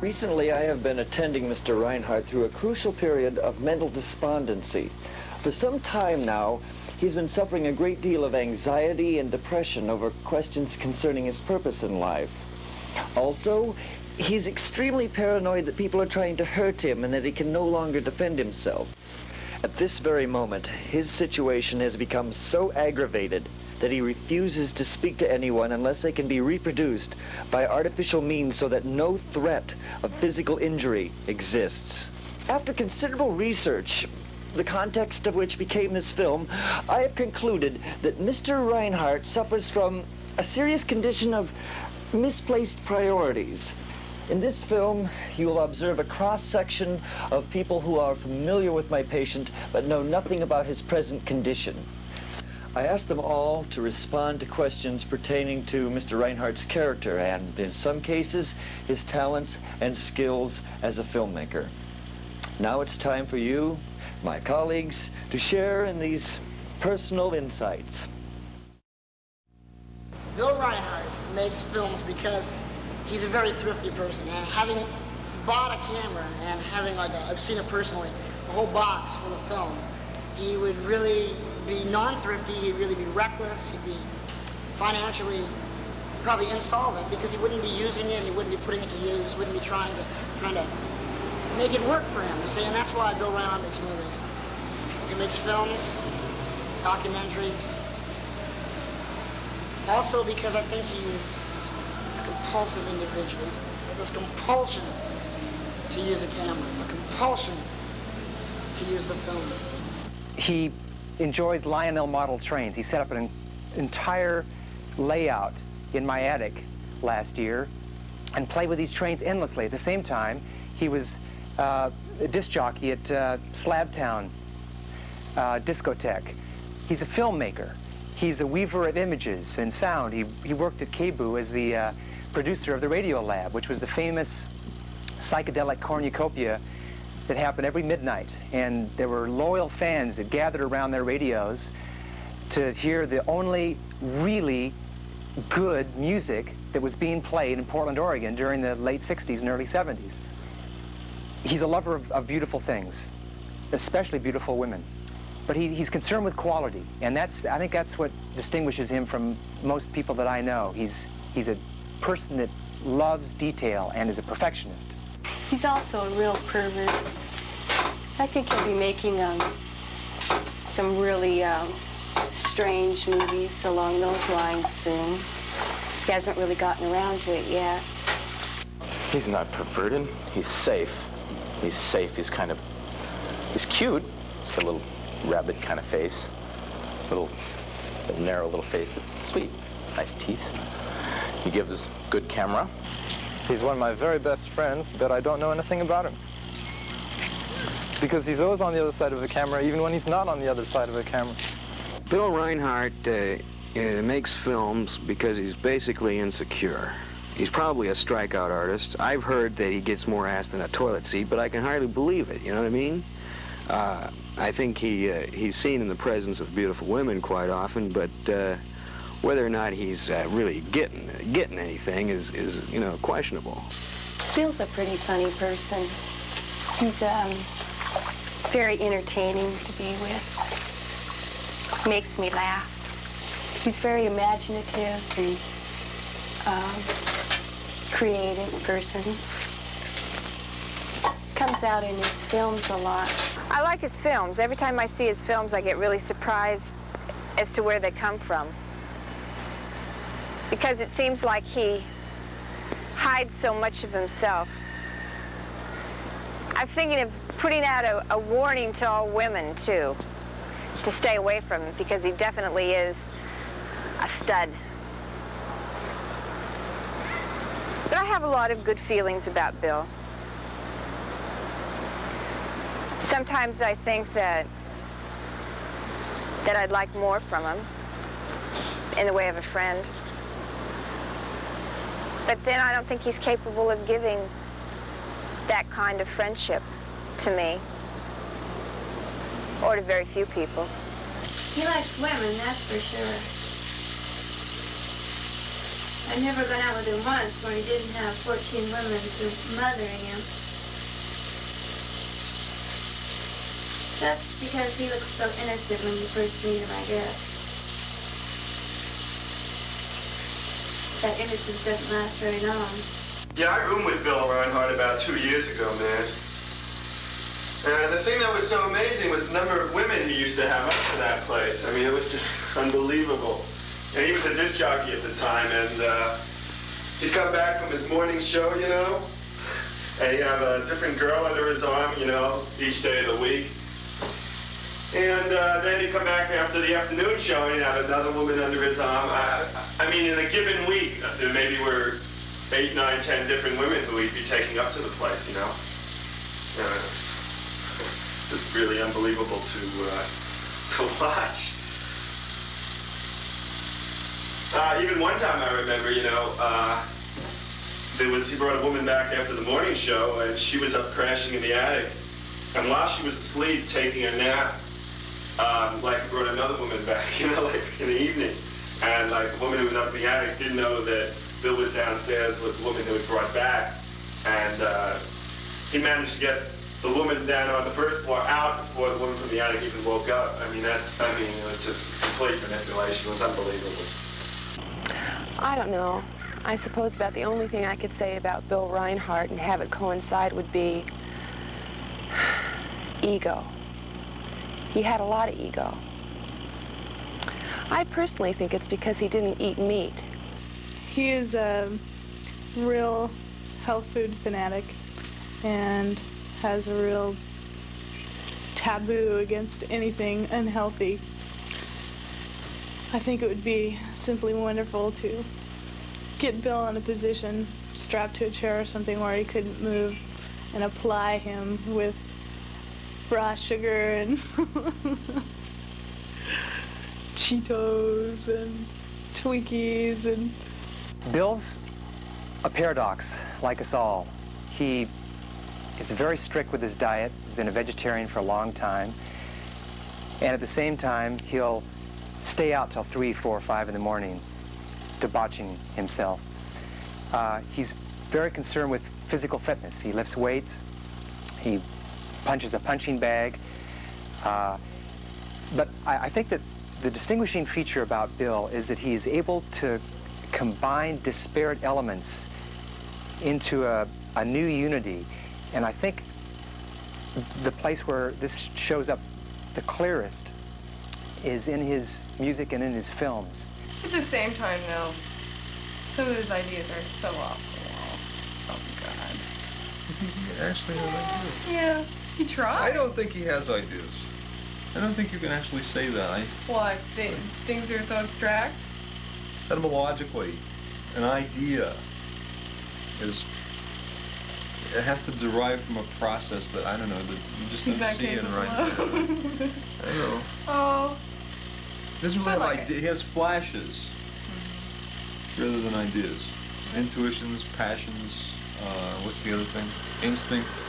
Recently, I have been attending Mr. Reinhardt through a crucial period of mental despondency. For some time now, he's been suffering a great deal of anxiety and depression over questions concerning his purpose in life. Also, he's extremely paranoid that people are trying to hurt him and that he can no longer defend himself. At this very moment, his situation has become so aggravated that he refuses to speak to anyone unless they can be reproduced by artificial means so that no threat of physical injury exists. After considerable research, the context of which became this film, I have concluded that Mr. Reinhardt suffers from a serious condition of misplaced priorities. In this film, you will observe a cross-section of people who are familiar with my patient but know nothing about his present condition. I asked them all to respond to questions pertaining to Mr. Reinhardt's character and, in some cases, his talents and skills as a filmmaker. Now it's time for you, my colleagues, to share in these personal insights. Bill Reinhardt makes films because he's a very thrifty person, and having bought a camera and having, like, I've seen it personally, a whole box full of film, he would really be non-thrifty, he'd really be reckless, he'd be financially probably insolvent because he wouldn't be using it, he wouldn't be putting it to use, he wouldn't be trying to make it work for him, you see, and that's why Bill Reinhardt makes movies. He makes films, documentaries, also because I think he's a compulsive individual. He's got this compulsion to use a camera, a compulsion to use the film. He enjoys Lionel model trains. He set up an entire layout in my attic last year and played with these trains endlessly. At the same time, he was a disc jockey at Slabtown Discotheque. He's a filmmaker. He's a weaver of images and sound. He worked at KBOO as the producer of the Radio Lab, which was the famous psychedelic cornucopia that happened every midnight, and there were loyal fans that gathered around their radios to hear the only really good music that was being played in Portland, Oregon during the late 60s and early 70s. He's a lover of beautiful things, especially beautiful women. But he's concerned with quality, and I think that's what distinguishes him from most people that I know. He's a person that loves detail and is a perfectionist. He's also a real pervert. I think he'll be making some really strange movies along those lines soon. He hasn't really gotten around to it yet. He's not perverted. He's safe. He's safe. He's cute. He's got a little rabbit kind of face. Little narrow little face that's sweet. Nice teeth. He gives good camera. He's one of my very best friends, but I don't know anything about him. Because he's always on the other side of the camera, even when he's not on the other side of the camera. Bill Reinhardt makes films because he's basically insecure. He's probably a strikeout artist. I've heard that he gets more ass than a toilet seat, but I can hardly believe it, you know what I mean? I think he's seen in the presence of beautiful women quite often, but whether or not he's really getting anything is you know, questionable. Bill's a pretty funny person. He's very entertaining to be with. Makes me laugh. He's very imaginative and creative person. Comes out in his films a lot. I like his films. Every time I see his films, I get really surprised as to where they come from. Because it seems like he hides so much of himself. I was thinking of putting out a warning to all women, too, to stay away from him, because he definitely is a stud. But I have a lot of good feelings about Bill. Sometimes I think that I'd like more from him in the way of a friend. But then I don't think he's capable of giving that kind of friendship to me, or to very few people. He likes women, that's for sure. I'd never gone out with him once when he didn't have 14 women mothering him. That's because he looks so innocent when you first meet him, I guess. That innocence doesn't last very long. Yeah, I roomed with Bill Reinhardt about 2 years ago, man. And the thing that was so amazing was the number of women he used to have up to that place. I mean, it was just unbelievable. And he was a disc jockey at the time, and he'd come back from his morning show, you know, and he'd have a different girl under his arm, you know, each day of the week. And then he'd come back after the afternoon show and he'd have another woman under his arm. I mean, in a given week, there maybe were 8, 9, 10 different women who he'd be taking up to the place, you know. It's just really unbelievable to watch. Even one time I remember, you know, he brought a woman back after the morning show and she was up crashing in the attic. And while she was asleep taking a nap, like he brought another woman back, you know, like in the evening. And like the woman who was up in the attic didn't know that Bill was downstairs with the woman who had brought back. And he managed to get the woman down on the first floor out before the woman from the attic even woke up. I mean, it was just complete manipulation. It was unbelievable. I don't know. I suppose about the only thing I could say about Bill Reinhardt and have it coincide would be ego. He had a lot of ego. I personally think it's because he didn't eat meat. He is a real health food fanatic and has a real taboo against anything unhealthy. I think it would be simply wonderful to get Bill in a position, strapped to a chair or something where he couldn't move, and apply him with raw sugar and Cheetos and Twinkies and... Bill's a paradox, like us all. He is very strict with his diet. He's been a vegetarian for a long time. And at the same time, he'll stay out till 3, 4, 5 in the morning, debauching himself. He's very concerned with physical fitness. He lifts weights. He punches a punching bag. But I think that the distinguishing feature about Bill is that he is able to combine disparate elements into a new unity. And I think the place where this shows up the clearest is in his music and in his films. At the same time, though, some of his ideas are so off the wall. Oh, God. He actually has ideas. Yeah, he tries. I don't think he has ideas. I don't think you can actually say that. What? Things are so abstract? Etymologically, an idea it has to derive from a process that, I don't know, that you just don't see it right now. I know. Oh. He doesn't really have ideas. He has flashes rather than ideas. Intuitions, passions, what's the other thing? Instincts.